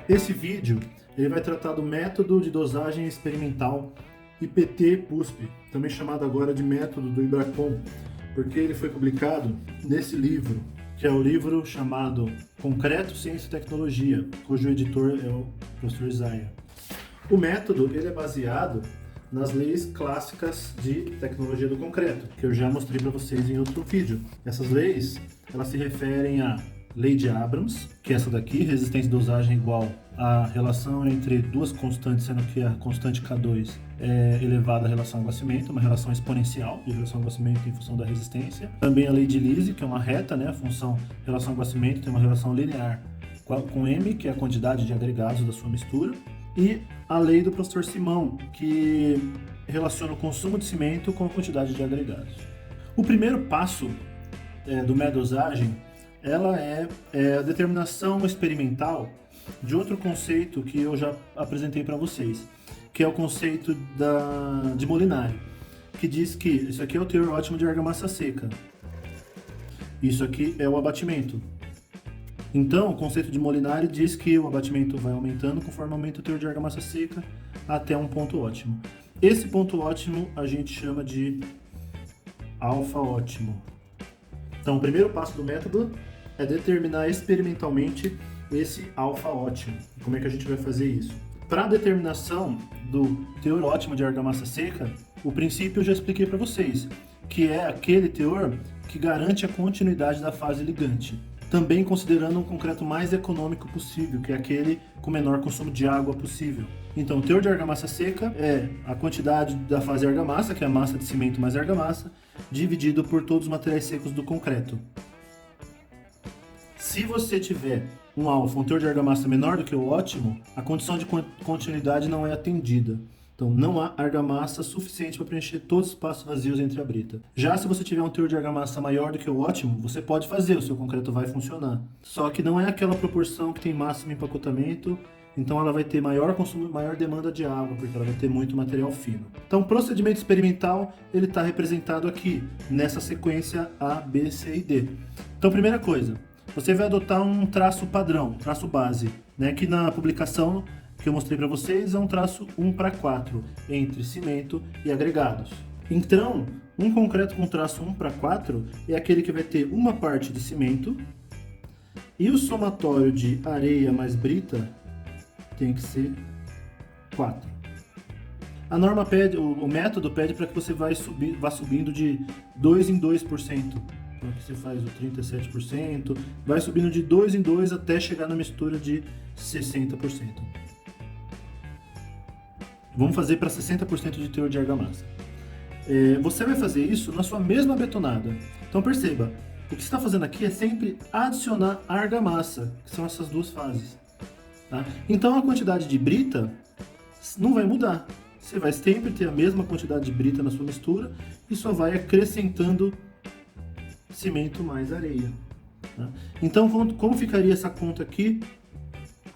Esse vídeo ele vai tratar do método de dosagem experimental IPT-PUSP, também chamado agora de método do IBRACON, porque ele foi publicado nesse livro, que é o livro chamado Concreto, Ciência e Tecnologia, cujo editor é o professor Isaiah. O método ele é baseado nas leis clássicas de tecnologia do concreto, que eu já mostrei para vocês em outro vídeo. Essas leis, elas se referem à Lei de Abrams, que é essa daqui, resistência e dosagem igual à relação entre duas constantes, sendo que a constante K2 é elevada à relação aguacimento, uma relação exponencial de relação aguacimento em função da resistência. Também a lei de Lise, que é uma reta, né? A função relação aguacimento tem uma relação linear com M, que é a quantidade de agregados da sua mistura. E a lei do professor Simão, que relaciona o consumo de cimento com a quantidade de agregados. O primeiro passo do método dosagem ela é a determinação experimental de outro conceito que eu já apresentei para vocês, que é o conceito de Molinari, que diz que isso aqui é o teor ótimo de argamassa seca, isso aqui é o abatimento. Então, o conceito de Molinari diz que o abatimento vai aumentando conforme aumenta o teor de argamassa seca até um ponto ótimo. Esse ponto ótimo a gente chama de alfa ótimo. Então, o primeiro passo do método é determinar experimentalmente esse alfa ótimo. Como é que a gente vai fazer isso? Para a determinação do teor ótimo de argamassa seca, o princípio eu já expliquei para vocês, que é aquele teor que garante a continuidade da fase ligante. Também considerando um concreto mais econômico possível, que é aquele com menor consumo de água possível. Então, o teor de argamassa seca é a quantidade da fase argamassa, que é a massa de cimento mais argamassa, dividido por todos os materiais secos do concreto. Se você tiver um alfa, um teor de argamassa menor do que o ótimo, a condição de continuidade não é atendida. Então, não há argamassa suficiente para preencher todos os espaços vazios entre a brita. Já se você tiver um teor de argamassa maior do que o ótimo, você pode fazer, o seu concreto vai funcionar. Só que não é aquela proporção que tem máximo empacotamento, então ela vai ter maior consumo, maior demanda de água, porque ela vai ter muito material fino. Então, o procedimento experimental ele está representado aqui, nessa sequência A, B, C e D. Então, primeira coisa, você vai adotar um traço padrão, um traço base, né, que na publicação que eu mostrei para vocês é um traço 1:4 entre cimento e agregados. Então, um concreto com traço 1:4 é aquele que vai ter uma parte de cimento e o somatório de areia mais brita tem que ser 4. A norma pede, o método pede para que você vá subindo de 2 em 2%. Então aqui você faz o 37%, vai subindo de 2 em 2 até chegar na mistura de 60%. Vamos fazer para 60% de teor de argamassa. Você vai fazer isso na sua mesma betonada. Então perceba, o que você está fazendo aqui é sempre adicionar argamassa, que são essas duas fases. Tá? Então a quantidade de brita não vai mudar. Você vai sempre ter a mesma quantidade de brita na sua mistura e só vai acrescentando cimento mais areia. Tá? Então como ficaria essa conta aqui,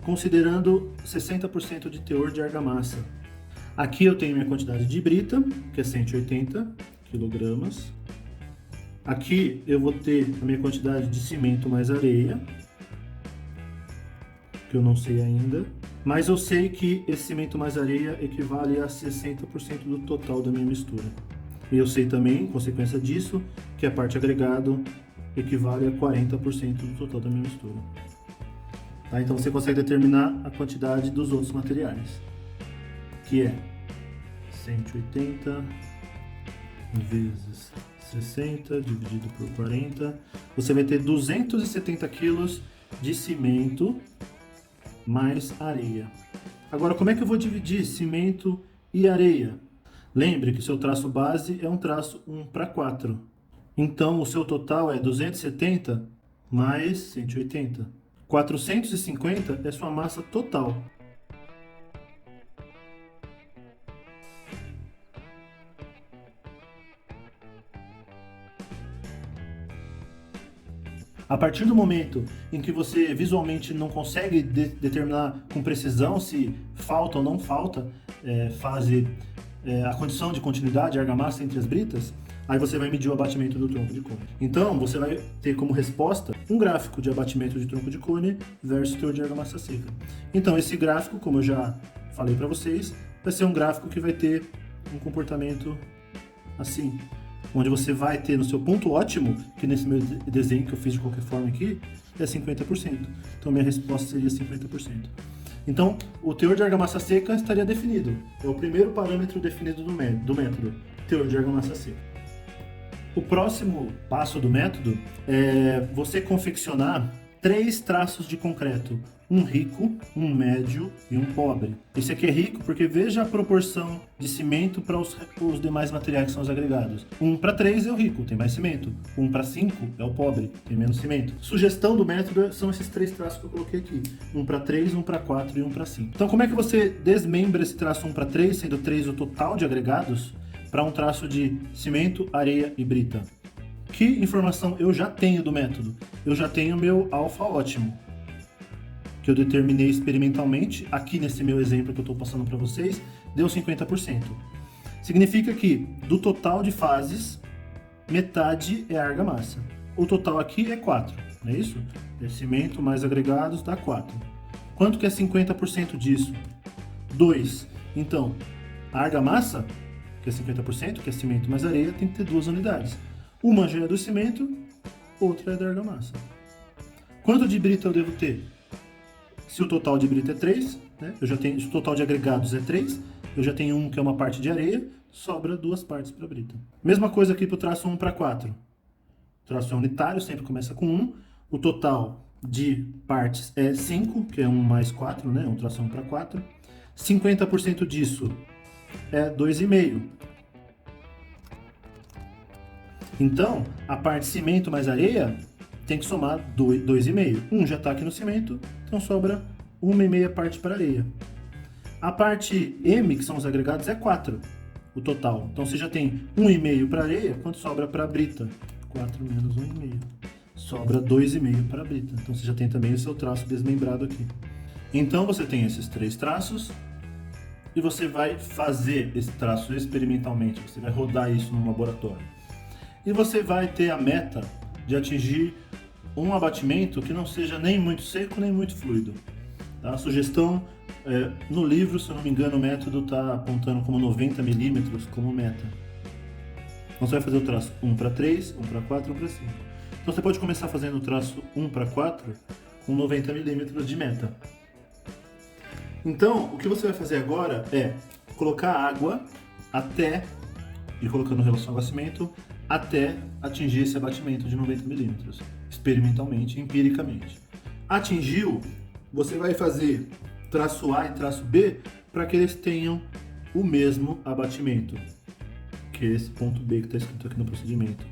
considerando 60% de teor de argamassa? Aqui eu tenho minha quantidade de brita, que é 180 kg. Aqui eu vou ter a minha quantidade de cimento mais areia, que eu não sei ainda. Mas eu sei que esse cimento mais areia equivale a 60% do total da minha mistura. E eu sei também, em consequência disso, que a parte agregado equivale a 40% do total da minha mistura. Tá? Então você consegue determinar a quantidade dos outros materiais, que é 180 vezes 60 dividido por 40. Você vai ter 270 kg de cimento mais areia. Agora, como é que eu vou dividir cimento e areia? Lembre que o seu traço base é um traço 1:4. Então, o seu total é 270 mais 180. 450 é sua massa total. A partir do momento em que você visualmente não consegue determinar com precisão se falta ou não falta a condição de continuidade, argamassa entre as britas, Aí você vai medir o abatimento do tronco de cone. Então, você vai ter como resposta um gráfico de abatimento de tronco de cone versus teor de argamassa seca. Então, esse gráfico, como eu já falei para vocês, vai ser um gráfico que vai ter um comportamento assim, onde você vai ter no seu ponto ótimo, que nesse meu desenho que eu fiz de qualquer forma aqui, é 50%. Então, minha resposta seria 50%. Então, o teor de argamassa seca estaria definido. É o primeiro parâmetro definido do método, teor de argamassa seca. O próximo passo do método é você confeccionar 3 traços de concreto, um rico, um médio e um pobre. Esse aqui é rico porque veja a proporção de cimento para os demais materiais que são os agregados. 1:3 é o rico, tem mais cimento. 1:5 é o pobre, tem menos cimento. Sugestão do método são esses 3 traços que eu coloquei aqui. 1:3, 1:4 e 1:5. Então como é que você desmembra esse traço 1:3, sendo 3 o total de agregados, para um traço de cimento, areia e brita? Que informação eu já tenho do método? Eu já tenho meu alfa ótimo, que eu determinei experimentalmente, aqui nesse meu exemplo que eu estou passando para vocês, deu 50%. Significa que do total de fases, metade é argamassa. O total aqui é 4, não é isso? É cimento mais agregados dá 4. Quanto que é 50% disso? 2. Então, a argamassa, que é 50%, que é cimento mais areia, tem que ter 2 unidades. Uma já é do cimento, outra é da argamassa. Quanto de brita eu devo ter? Se o total de brita é 3, né? Se o total de agregados é 3, eu já tenho 1 que é uma parte de areia, sobra 2 partes para brita. Mesma coisa aqui para o traço 1:4. O traço é unitário, sempre começa com 1. O total de partes é 5, que é 1 mais 4, né? Um traço 1:4. 50% disso é 2,5. Então, a parte cimento mais areia tem que somar 2,5. 1 já está aqui no cimento, então sobra 1,5 parte para areia. A parte M, que são os agregados, é 4, o total. Então você já tem 1,5 para areia, quanto sobra para brita? 4 menos 1,5. Sobra 2,5 para brita. Então você já tem também o seu traço desmembrado aqui. Então você tem esses 3 traços e você vai fazer esse traço experimentalmente. Você vai rodar isso no laboratório. E você vai ter a meta de atingir um abatimento que não seja nem muito seco nem muito fluido. Tá? A sugestão, no livro, se eu não me engano, o método está apontando como 90 milímetros como meta. Então você vai fazer o traço 1:3, 1:4, 1:5. Então você pode começar fazendo o traço 1:4 com 90 milímetros de meta. Então, o que você vai fazer agora é colocar água e colocando relação ao abatimento, até atingir esse abatimento de 90 milímetros, experimentalmente, empiricamente. Atingiu, você vai fazer traço A e traço B para que eles tenham o mesmo abatimento, que é esse ponto B que está escrito aqui no procedimento.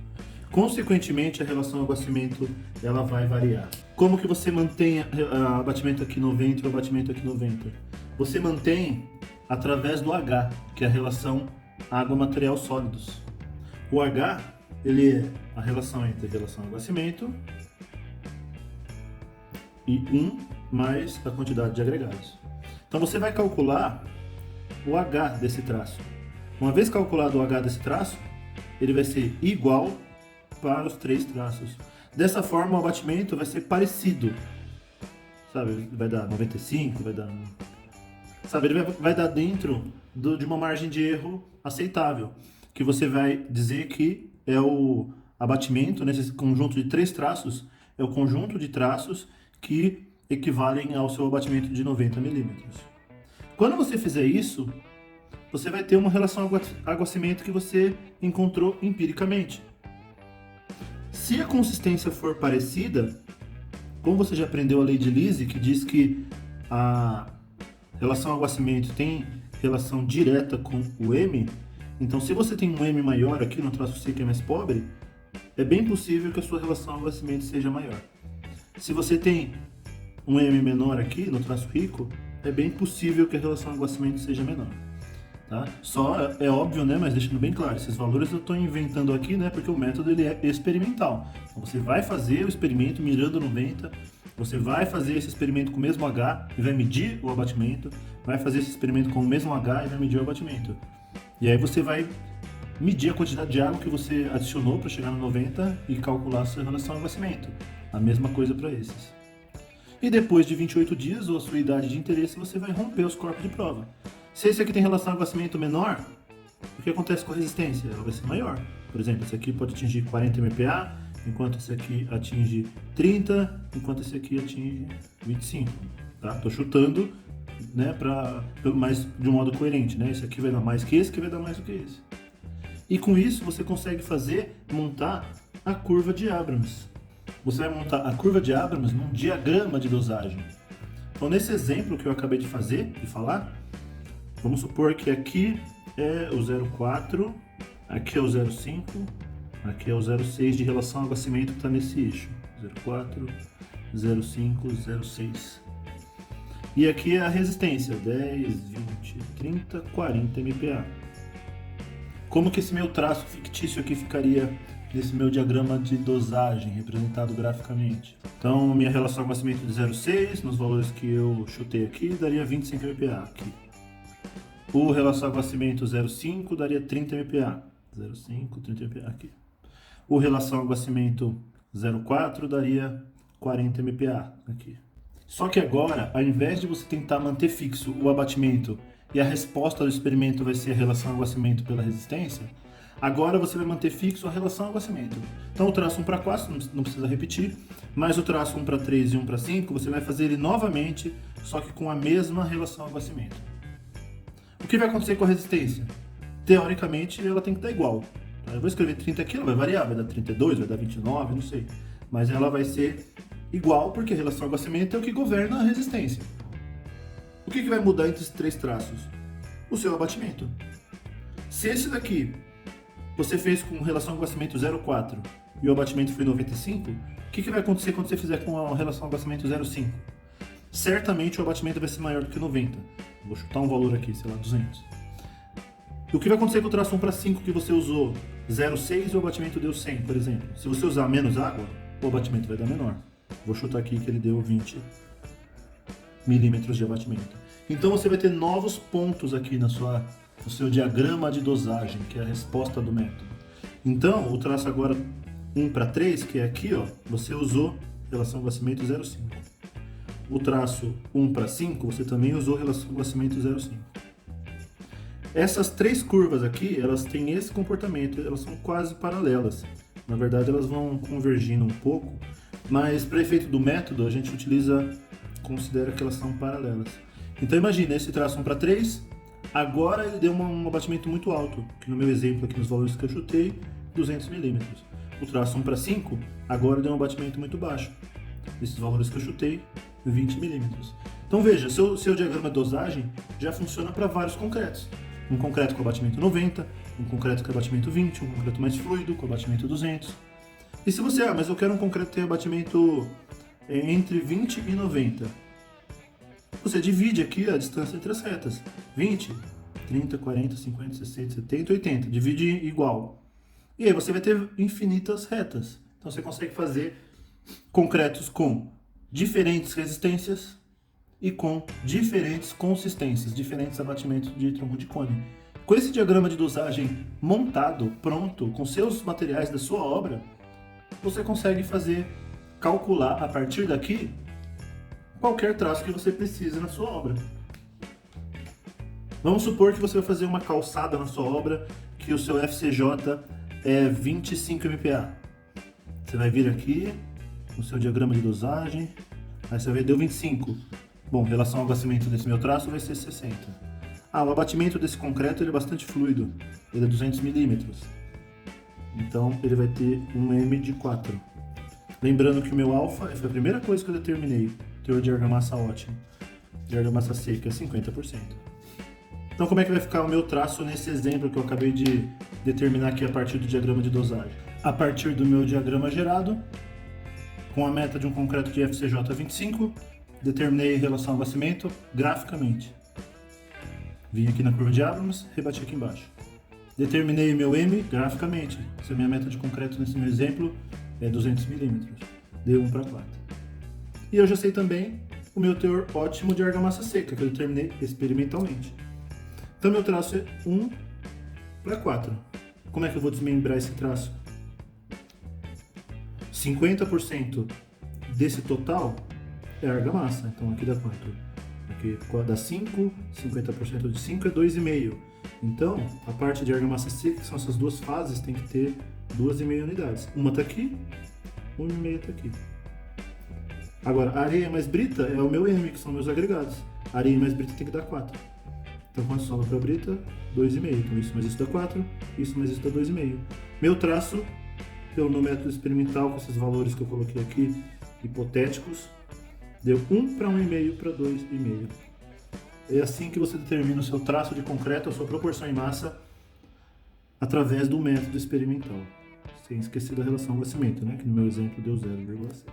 Consequentemente, a relação ao abatimento ela vai variar. Como que você mantém o abatimento aqui 90 e o abatimento aqui 90? Você mantém através do H, que é a relação água-material sólidos. O H, ele é a relação entre relação ao abatimento e 1 mais a quantidade de agregados. Então você vai calcular o H desse traço. Uma vez calculado o H desse traço, ele vai ser igual para os 3 traços. Dessa forma, o abatimento vai ser parecido. Sabe, vai dar 95, vai dar... Sabe, ele vai dar dentro de uma margem de erro aceitável, que você vai dizer que é o abatimento nesse conjunto de 3 traços, é o conjunto de traços que equivalem ao seu abatimento de 90 milímetros. Quando você fizer isso, você vai ter uma relação água-cimento que você encontrou empiricamente. Se a consistência for parecida, como você já aprendeu a lei de Lise, que diz que a relação água-cimento tem relação direta com o M, então se você tem um M maior aqui no traço C que é mais pobre, é bem possível que a sua relação água-cimento seja maior. Se você tem um M menor aqui no traço rico, é bem possível que a relação água-cimento seja menor. Tá? Só é óbvio, né, mas deixando bem claro, esses valores eu estou inventando aqui, né, porque o método ele é experimental. Então você vai fazer o experimento mirando 90, você vai fazer esse experimento com o mesmo H e vai medir o abatimento, vai fazer esse experimento com o mesmo H e vai medir o abatimento. E aí você vai medir a quantidade de água que você adicionou para chegar no 90 e calcular a sua relação ao aquecimento. A mesma coisa para esses. E depois de 28 dias, ou a sua idade de interesse, você vai romper os corpos de prova. Se esse aqui tem relação ao aquecimento menor, o que acontece com a resistência? Ela vai ser maior. Por exemplo, esse aqui pode atingir 40 MPa, enquanto esse aqui atinge 30, enquanto esse aqui atinge 25. Tá? Tô chutando, né, mais de um modo coerente, né? Esse aqui vai dar mais que esse, que vai dar mais do que esse. E com isso você consegue montar a curva de Abrams. Você vai montar a curva de Abrams num diagrama de dosagem. Então, nesse exemplo que eu acabei de falar, vamos supor que aqui é o 0,4, aqui é o 0,5, aqui é o 0,6 de relação ao aquecimento que está nesse eixo. 0,4, 0,5, 0,6. E aqui é a resistência, 10, 20, 30, 40 MPa. Como que esse meu traço fictício aqui ficaria nesse meu diagrama de dosagem, representado graficamente? Então, minha relação ao aquecimento de 0,6, nos valores que eu chutei aqui, daria 25 MPa aqui. O relação ao aquecimento 0,5 daria 30 MPa. 0,5, 30 MPa aqui. O relação ao aquecimento 0,4 daria 40 MPa aqui. Só que agora, ao invés de você tentar manter fixo o abatimento e a resposta do experimento vai ser a relação ao aquecimento pela resistência, agora você vai manter fixo a relação ao aquecimento. Então o traço 1 para 4 não precisa repetir, mas o traço 1 para 3 e 1 para 5 você vai fazer ele novamente, só que com a mesma relação ao aquecimento. O que vai acontecer com a resistência? Teoricamente ela tem que estar igual. Eu vou escrever 30 aqui, ela vai variar, vai dar 32, vai dar 29, não sei. Mas ela vai ser igual porque a relação ao aquecimento é o que governa a resistência. O que vai mudar entre esses três traços? O seu abatimento. Se esse daqui você fez com relação ao aquecimento 0,4 e o abatimento foi 95, o que vai acontecer quando você fizer com a relação ao aquecimento 0,5? Certamente o abatimento vai ser maior do que 90. Vou chutar um valor aqui, sei lá, 200. E o que vai acontecer com o traço 1 para 5 que você usou 0,6 e o abatimento deu 100, por exemplo? Se você usar menos água, o abatimento vai dar menor. Vou chutar aqui que ele deu 20 milímetros de abatimento. Então você vai ter novos pontos aqui no seu diagrama de dosagem, que é a resposta do método. Então, o traço agora 1 para 3, que é aqui, ó, você usou relação ao aquecimento 0,5. O traço 1 para 5, você também usou relação ao aquecimento 0,5. Essas três curvas aqui, elas têm esse comportamento, elas são quase paralelas. Na verdade, elas vão convergindo um pouco, mas para efeito do método, a gente considera que elas são paralelas. Então imagina, esse traço 1 para 3, agora ele deu um abatimento muito alto, que no meu exemplo aqui nos valores que eu chutei, 200 milímetros. O traço 1 para 5, agora deu um abatimento muito baixo. Esses valores que eu chutei, 20 milímetros. Então veja, seu diagrama de dosagem já funciona para vários concretos. Um concreto com abatimento 90, um concreto com abatimento 20, um concreto mais fluido com abatimento 200. E se você, mas eu quero um concreto que tenha abatimento entre 20 e 90. Você divide aqui a distância entre as retas. 20, 30, 40, 50, 60, 70, 80. Divide igual. E aí você vai ter infinitas retas. Então você consegue fazer concretos com diferentes resistências e com diferentes consistências, diferentes abatimentos de tronco de cone. Com esse diagrama de dosagem montado, pronto, com seus materiais da sua obra, você consegue calcular a partir daqui qualquer traço que você precise na sua obra. Vamos supor que você vai fazer uma calçada na sua obra que o seu FCJ é 25 MPa. Você vai vir aqui no seu diagrama de dosagem, aí você vai ver, deu 25. Bom, em relação ao aquecimento desse meu traço vai ser 60. O abatimento desse concreto ele é bastante fluido, ele é 200 milímetros. Então ele vai ter um M de 4. Lembrando que o meu alfa foi a primeira coisa que eu determinei, teor de argamassa ótimo, de argamassa seca, é 50%. Então como é que vai ficar o meu traço nesse exemplo que eu acabei de determinar aqui a partir do diagrama de dosagem? A partir do meu diagrama gerado, com a meta de um concreto de FCJ 25, determinei a relação ao aquecimento graficamente. Vim aqui na curva de Abrams, rebati aqui embaixo. Determinei meu M graficamente. Se a minha meta de concreto nesse meu exemplo é 200 milímetros. Deu 1 para 4. E eu já sei também o meu teor ótimo de argamassa seca, que eu determinei experimentalmente. Então meu traço é 1 para 4. Como é que eu vou desmembrar esse traço? 50% desse total é argamassa. Então aqui dá quanto? Aqui dá 5, 50% de 5 é 2,5. Então, a parte de argamassa seca, que são essas duas fases, tem que ter 2,5 unidades. Uma está aqui, 1,5 está aqui. Agora, a areia mais brita é o meu M, que são meus agregados. A areia mais brita tem que dar 4. Então, quando soma para a brita, 2,5. Então, isso mais isso dá 4, isso mais isso dá 2,5. Meu traço, pelo meu método experimental, com esses valores que eu coloquei aqui, hipotéticos, deu 1 para 1,5 para 2,5. É assim que você determina o seu traço de concreto, a sua proporção em massa, através do método experimental. Sem esquecer da relação com o cimento, né? Que no meu exemplo deu 0,6.